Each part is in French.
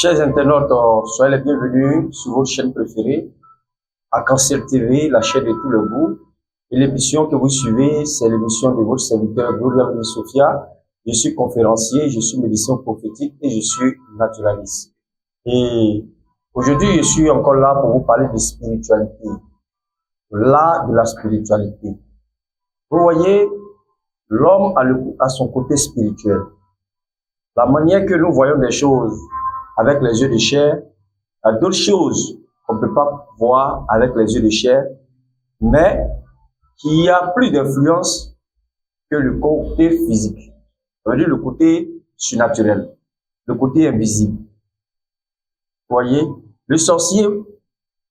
Chers internautes, soyez les bienvenus sur votre chaîne préférée, Arc-en-Ciel TV, la chaîne de tout le goût. Et l'émission que vous suivez, c'est l'émission de votre serviteur Gloria Sophia. Je suis conférencier, je suis médecin prophétique et je suis naturaliste. Et aujourd'hui, je suis encore là pour vous parler de spiritualité, l'art de la spiritualité. Vous voyez, l'homme a son côté spirituel. La manière que nous voyons les choses avec les yeux de chair, il y a d'autres choses qu'on ne peut pas voir avec les yeux de chair, mais qui a plus d'influence que le côté physique. Ça veut dire le côté surnaturel, le côté invisible. Vous voyez, le sorcier,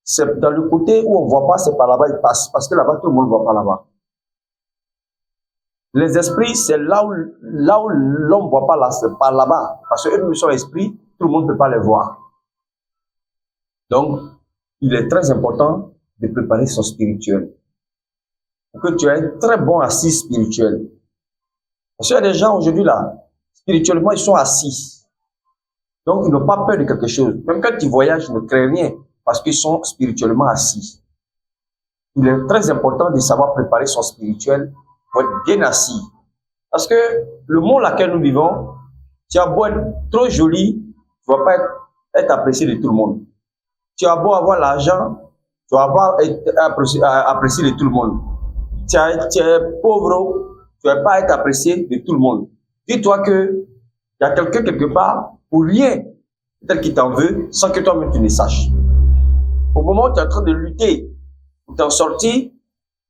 c'est dans le côté où on ne voit pas, c'est par là-bas, il passe, parce que là-bas, tout le monde ne voit pas là-bas. Les esprits, c'est là où l'homme ne voit pas là, c'est par là-bas. Parce qu'eux sont esprits, tout le monde ne peut pas les voir. Donc, il est très important de préparer son spirituel. Pour que tu aies un très bon assis spirituel. Parce qu'il y a des gens aujourd'hui là, spirituellement, ils sont assis. Donc, ils n'ont pas peur de quelque chose. Même quand ils voyagent, ils ne craignent rien parce qu'ils sont spirituellement assis. Il est très important de savoir préparer son spirituel pour être bien assis. Parce que le monde dans lequel nous vivons, tu as beau être trop joli, tu ne vas pas être apprécié de tout le monde. Tu as beau avoir l'argent, tu ne vas pas être apprécié de tout le monde. Tu es pauvre, tu ne vas pas être apprécié de tout le monde. Dis-toi que il y a quelqu'un quelque part pour rien, tel qu'il t'en veut, sans que toi-même tu ne saches. Au moment où tu es en train de lutter pour t'en sortir, il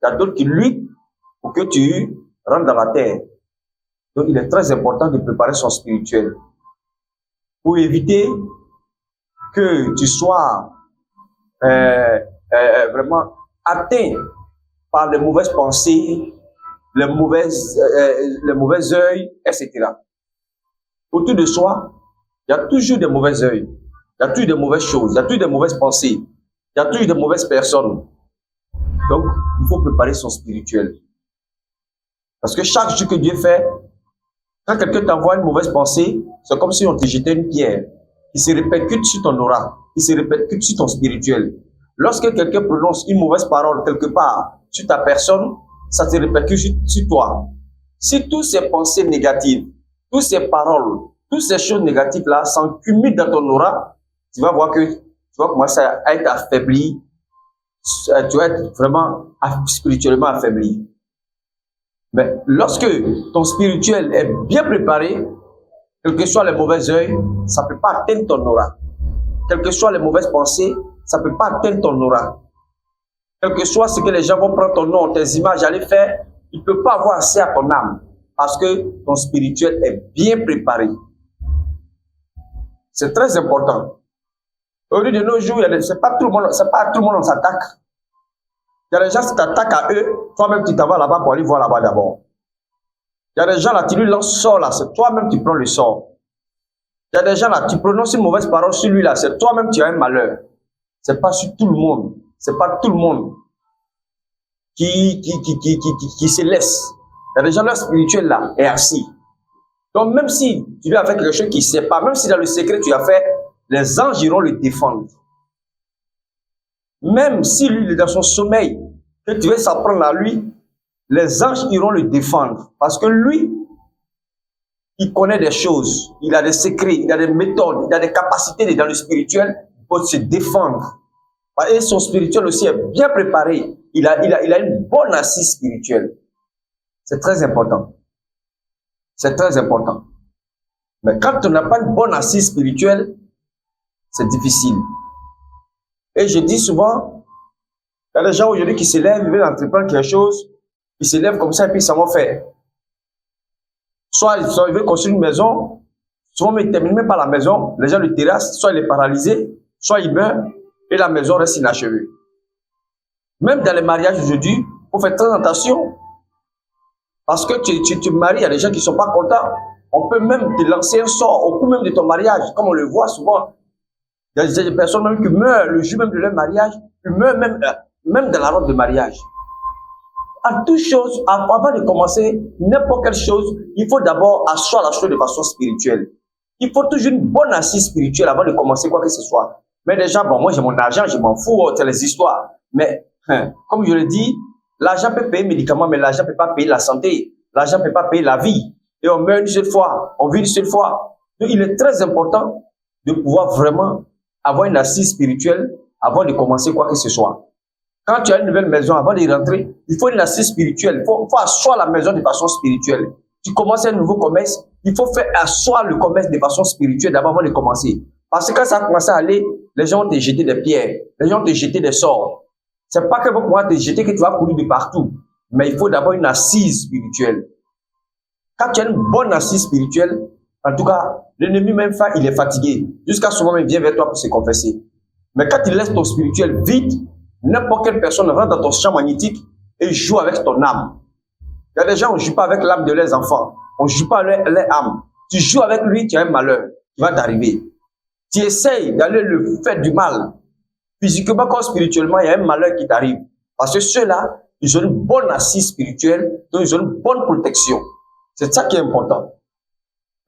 y a d'autres qui luttent pour que tu rentres dans la terre. Donc, il est très important de préparer son spirituel pour éviter que tu sois vraiment atteint par les mauvaises pensées, les mauvais œils, etc. Autour de soi, il y a toujours des mauvais œils, il y a toujours des mauvaises choses, il y a toujours des mauvaises pensées, il y a toujours des mauvaises personnes. Donc, il faut préparer son spirituel. Parce que chaque jour que Dieu fait, quand quelqu'un t'envoie une mauvaise pensée, c'est comme si on te jetait une pierre qui se répercute sur ton aura, qui se répercute sur ton spirituel. Lorsque quelqu'un prononce une mauvaise parole quelque part sur ta personne, ça se répercute sur toi. Si toutes ces pensées négatives, toutes ces paroles, toutes ces choses négatives-là s'accumulent dans ton aura, tu vas voir que tu vas commencer à être affaibli, tu vas être vraiment spirituellement affaibli. Mais lorsque ton spirituel est bien préparé, quels que soient les mauvais œils, ça ne peut pas atteindre ton aura. Quelles que soient les mauvaises pensées, ça ne peut pas atteindre ton aura. Quel que soit ce que les gens vont prendre ton nom, tes images, aller faire, il ne peut pas avoir accès à ton âme parce que ton spirituel est bien préparé. C'est très important. Aujourd'hui de nos jours, c'est pas tout le monde on s'attaque. Il y a des gens qui t'attaquent à eux, toi-même tu t'en vas là-bas pour aller voir là-bas d'abord. Il y a des gens là, tu lui lances sort là, c'est toi-même qui prends le sort. Il y a des gens là, tu prononces une mauvaise parole sur lui là, c'est toi-même qui as un malheur. C'est pas sur tout le monde. C'est pas tout le monde qui se laisse. Il y a des gens là spirituels là, est assis. Donc même si tu lui as fait quelque chose qui ne sait pas, même si dans le secret tu as fait, les anges iront le défendre. Même si lui il est dans son sommeil, que tu veux s'en prendre à lui, les anges iront le défendre. Parce que lui, il connaît des choses, il a des secrets, il a des méthodes, il a des capacités dans le spirituel pour se défendre. Et son spirituel aussi est bien préparé. Il a une bonne assise spirituelle. C'est très important. C'est très important. Mais quand on n'a pas une bonne assise spirituelle, c'est difficile. Et je dis souvent, il y a des gens aujourd'hui qui se lèvent, ils veulent entreprendre quelque chose, ils se lèvent comme ça et puis ça va faire. Soit ils veulent construire une maison, soit ils ne terminent même pas la maison, les gens le terrassent, soit il est paralysé, soit il meurt et la maison reste inachevée. Même dans les mariages aujourd'hui, il faut faire très attention. Parce que tu te maries, il y a des gens qui ne sont pas contents. On peut même te lancer un sort au coup même de ton mariage, comme on le voit souvent. Il y a des personnes même qui meurent le jour même de leur mariage, qui meurent même dans la robe de mariage. À toute chose, avant de commencer n'importe quelle chose, il faut d'abord asseoir la chose de façon spirituelle. Il faut toujours une bonne assise spirituelle avant de commencer quoi que ce soit. Mais déjà, bon, moi j'ai mon argent, je m'en fous, c'est les histoires. Mais, comme je le dis, l'argent peut payer les médicaments, mais l'argent ne peut pas payer la santé. L'argent ne peut pas payer la vie. Et on meurt une seule fois, on vit une seule fois. Donc, il est très important de pouvoir vraiment avoir une assise spirituelle avant de commencer quoi que ce soit. Quand tu as une nouvelle maison, avant d'y rentrer, il faut une assise spirituelle. Il faut asseoir la maison de façon spirituelle. Tu commences un nouveau commerce, il faut faire asseoir le commerce de façon spirituelle d'abord avant de commencer. Parce que quand ça a commencé à aller, les gens vont te jeter des pierres, les gens vont te jeter des sorts. C'est pas que vont pouvoir te jeter que tu vas courir de partout. Mais il faut d'abord une assise spirituelle. Quand tu as une bonne assise spirituelle, en tout cas, l'ennemi même, il est fatigué. Jusqu'à ce moment, il vient vers toi pour se confesser. Mais quand tu laisses ton spirituel vide, n'importe quelle personne rentre dans ton champ magnétique et joue avec ton âme. Il y a des gens, on ne joue pas avec l'âme de leurs enfants. On ne joue pas avec leur âme. Tu joues avec lui, tu as un malheur qui va t'arriver. Tu essayes d'aller le faire du mal. Physiquement comme spirituellement, il y a un malheur qui t'arrive. Parce que ceux-là, ils ont une bonne assise spirituelle, donc ils ont une bonne protection. C'est ça qui est important.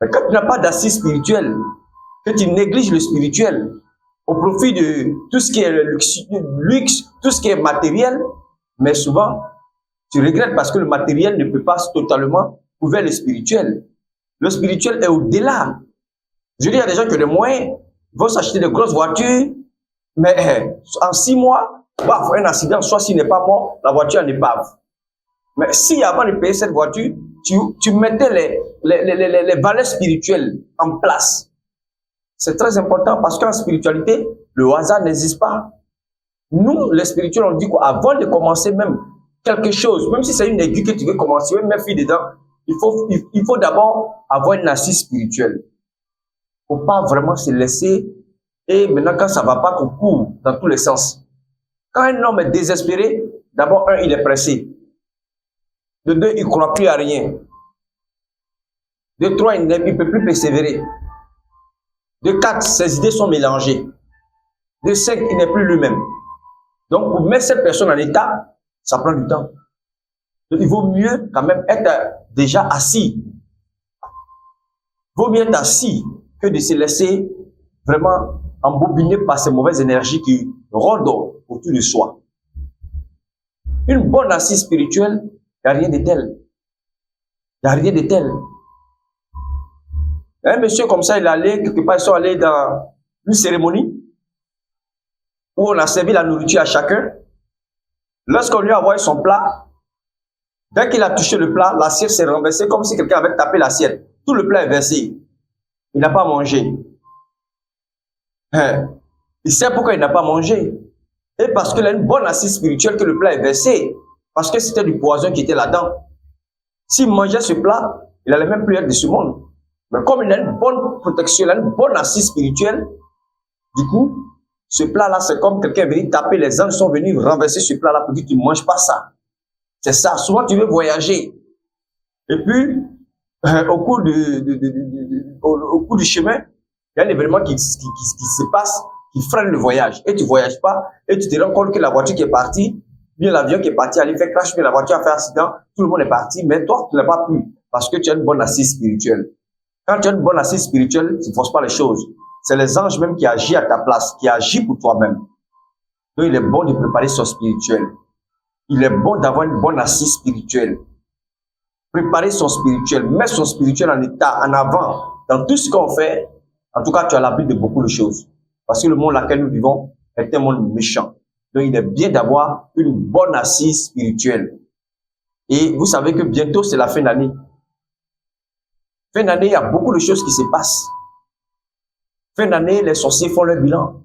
Mais quand tu n'as pas d'assise spirituelle, que tu négliges le spirituel au profit de tout ce qui est le luxe, tout ce qui est matériel, mais souvent, tu regrettes parce que le matériel ne peut pas totalement couvrir le spirituel. Le spirituel est au-delà. Je veux dire, il y a des gens qui ont des moyens, vont s'acheter de grosses voitures, mais en 6 mois, paf, un accident, soit s'il n'est pas mort, la voiture en épave. Mais si avant de payer cette voiture, tu mettais les valeurs spirituelles en place. C'est très important parce qu'en spiritualité, le hasard n'existe pas. Nous, les spirituels, on dit qu'avant de commencer même quelque chose, même si c'est une aiguille que tu veux commencer, même mettre dedans, il faut d'abord avoir une assise spirituelle. Il ne faut pas vraiment se laisser et maintenant quand ça ne va pas qu'on court dans tous les sens. Quand un homme est désespéré, d'abord, il est pressé. De 2, il ne croit plus à rien. De 3, il ne peut plus persévérer. De 4, ses idées sont mélangées. De 5, il n'est plus lui-même. Donc, pour mettre cette personne en état, ça prend du temps. Donc, il vaut mieux quand même être déjà assis. Il vaut mieux être assis que de se laisser vraiment embobiner par ces mauvaises énergies qui rôdent autour de soi. Une bonne assise spirituelle, il n'y a rien de tel. Il n'y a rien de tel. Un monsieur comme ça, il est allé, quelque part, ils sont allés dans une cérémonie où on a servi la nourriture à chacun. Lorsqu'on lui a envoyé son plat, dès qu'il a touché le plat, l'assiette s'est renversée comme si quelqu'un avait tapé l'assiette. Tout le plat est versé. Il n'a pas mangé. Il sait pourquoi il n'a pas mangé. Et parce qu'il a une bonne assise spirituelle que le plat est versé. Parce que c'était du poison qui était là-dedans. S'il mangeait ce plat, il n'allait même plus être de ce monde. Mais comme il a une bonne protection, il a une bonne assise spirituelle, du coup, ce plat-là, c'est comme quelqu'un est venu taper, les anges sont venus renverser ce plat-là pour dire tu ne manges pas ça. C'est ça. Souvent, tu veux voyager. Et puis, au cours du chemin, il y a un événement qui se passe, qui freine le voyage. Et tu ne voyages pas, et tu te rends compte que la voiture qui est partie, bien l'avion qui est parti, allait faire crash, mais la voiture a fait accident, tout le monde est parti, mais toi, tu n'as pas pu, parce que tu as une bonne assise spirituelle. Quand tu as une bonne assise spirituelle, tu ne forces pas les choses. C'est les anges même qui agissent à ta place, qui agissent pour toi-même. Donc, il est bon de préparer son spirituel. Il est bon d'avoir une bonne assise spirituelle. Préparer son spirituel, mettre son spirituel en état, en avant, dans tout ce qu'on fait. En tout cas, tu as l'habitude de beaucoup de choses. Parce que le monde dans lequel nous vivons est un monde méchant. Donc, il est bien d'avoir une bonne assise spirituelle. Et vous savez que bientôt, c'est la fin d'année. Fin d'année, il y a beaucoup de choses qui se passent. Fin d'année, les sorciers font leur bilan.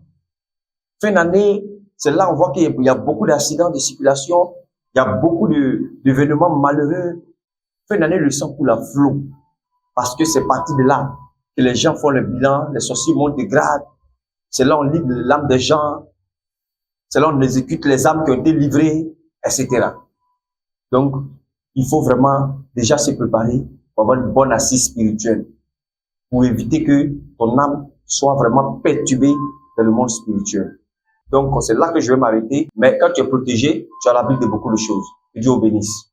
Fin d'année, c'est là où on voit qu'il y a beaucoup d'accidents de circulation. Il y a beaucoup d'événements malheureux. Fin d'année, le sang coule à flot. Parce que c'est parti de là que les gens font le bilan, les sorciers montent de grade. C'est là où on livre l'âme des gens. C'est là où on exécute les âmes qui ont été livrées, etc. Donc, il faut vraiment déjà se préparer pour avoir une bonne assise spirituelle. Pour éviter que ton âme soit vraiment perturbée dans le monde spirituel. Donc, c'est là que je vais m'arrêter. Mais quand tu es protégé, tu as l'habitude de beaucoup de choses. Que Dieu vous bénisse.